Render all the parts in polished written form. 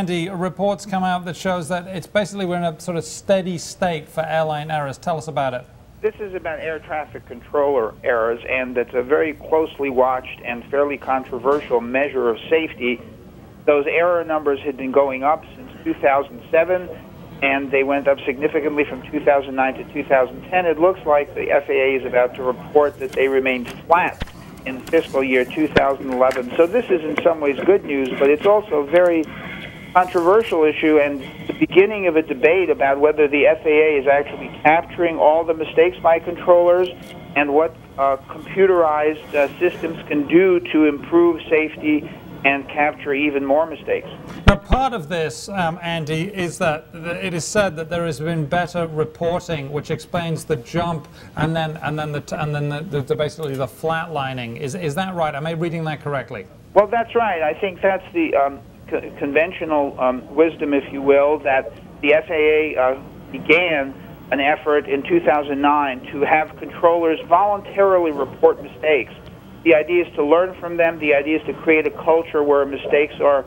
Andy, reports come out that shows that it's basically we're in a sort of steady state for airline errors. Tell us about it. This is about air traffic controller errors, and it's a very closely watched and fairly controversial measure of safety. Those error numbers had been going up since 2007, and they went up significantly from 2009 to 2010. It looks like the FAA is about to report that they remained flat in fiscal year 2011. So this is in some ways good news, but it's also a very controversial issue and the beginning of a debate about whether the FAA is actually capturing all the mistakes by controllers and what computerized systems can do to improve safety and capture even more mistakes. Now, part of this, Andy, is that it is said that there has been better reporting, which explains the jump and then basically the flatlining. Is that right? Am I reading that correctly? Well, that's right. I think that's the conventional wisdom, if you will, that the FAA began an effort in 2009 to have controllers voluntarily report mistakes. The idea is to learn from them. The idea is to create a culture where mistakes are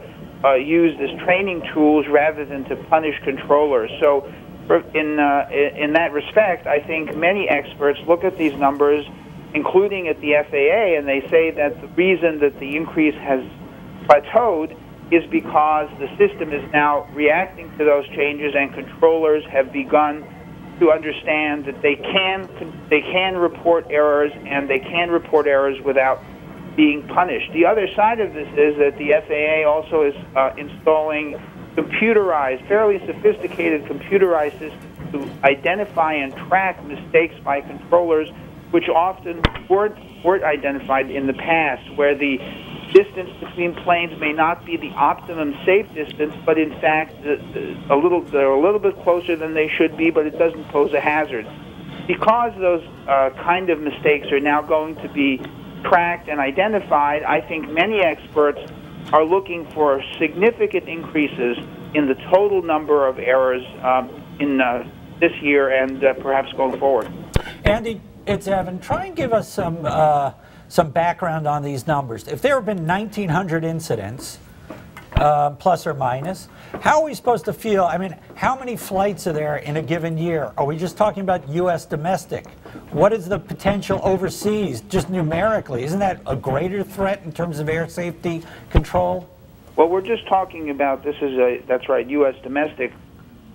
used as training tools rather than to punish controllers. So in that respect, I think many experts look at these numbers, including at the FAA, and they say that the reason that the increase has plateaued is because the system is now reacting to those changes, and controllers have begun to understand that they can report errors, and they can report errors without being punished. The other side of this is that the FAA also is installing computerized, fairly sophisticated computerized systems to identify and track mistakes by controllers, which often weren't identified in the past, where the distance between planes may not be the optimum safe distance, but in fact they're a little bit closer than they should be, but it doesn't pose a hazard. Because those kind of mistakes are now going to be tracked and identified, I think many experts are looking for significant increases in the total number of errors in this year and perhaps going forward. Andy, it's Evan. Try and give us some background on these numbers. If there have been 1,900 incidents, plus or minus, how are we supposed to feel? I mean, how many flights are there in a given year? Are we just talking about U.S. domestic? What is the potential overseas, just numerically? Isn't that a greater threat in terms of air safety control? Well, we're just talking about, that's right, U.S. domestic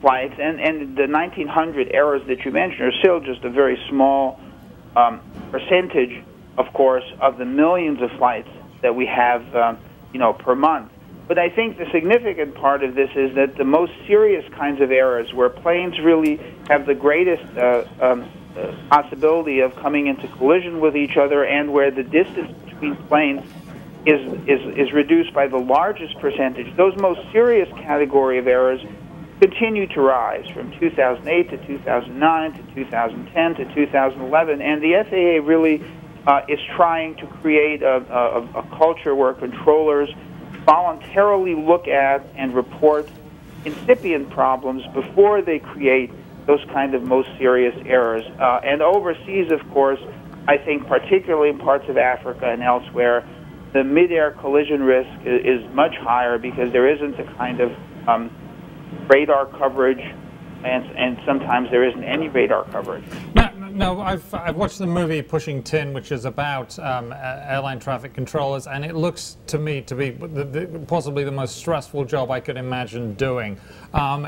flights, and the 1,900 errors that you mentioned are still just a very small percentage, of course, of the millions of flights that we have, per month. But I think the significant part of this is that the most serious kinds of errors, where planes really have the greatest possibility of coming into collision with each other, and where the distance between planes is reduced by the largest percentage, those most serious category of errors continue to rise from 2008 to 2009 to 2010 to 2011, and the FAA really is trying to create a culture where controllers voluntarily look at and report incipient problems before they create those kind of most serious errors. And overseas, of course, I think particularly in parts of Africa and elsewhere, the mid-air collision risk is much higher because there isn't the kind of radar coverage, and sometimes there isn't any radar coverage. No, I've watched the movie Pushing Tin, which is about airline traffic controllers, and it looks to me to be possibly the most stressful job I could imagine doing. I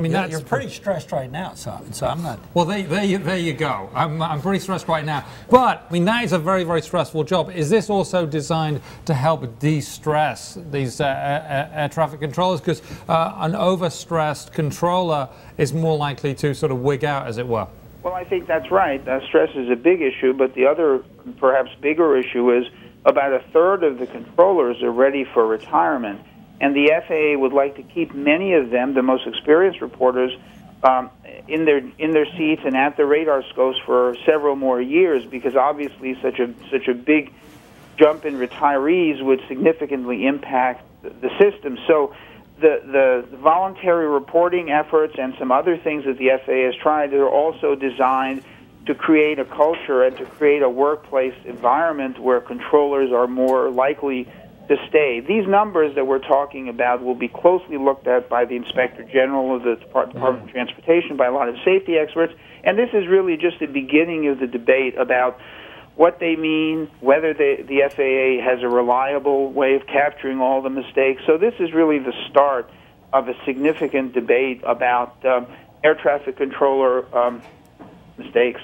mean, yeah, you're pretty stressed right now, so I'm not. Well, there you go. I'm pretty stressed right now. But I mean, that is a very, very stressful job. Is this also designed to help de-stress these air traffic controllers? Because an overstressed controller is more likely to sort of wig out, as it were. Well, I think that's right. Stress is a big issue, but the other, perhaps bigger issue is about a third of the controllers are ready for retirement, and the FAA would like to keep many of them, the most experienced reporters, in their seats and at the radar scopes for several more years, because obviously such a big jump in retirees would significantly impact the system. So the voluntary reporting efforts and some other things that the FAA has tried are also designed to create a culture and to create a workplace environment where controllers are more likely to stay. These numbers that we're talking about will be closely looked at by the Inspector General of the Department of Transportation, by a lot of safety experts, and this is really just the beginning of the debate about what they mean, whether the FAA has a reliable way of capturing all the mistakes. So this is really the start of a significant debate about air traffic controller mistakes.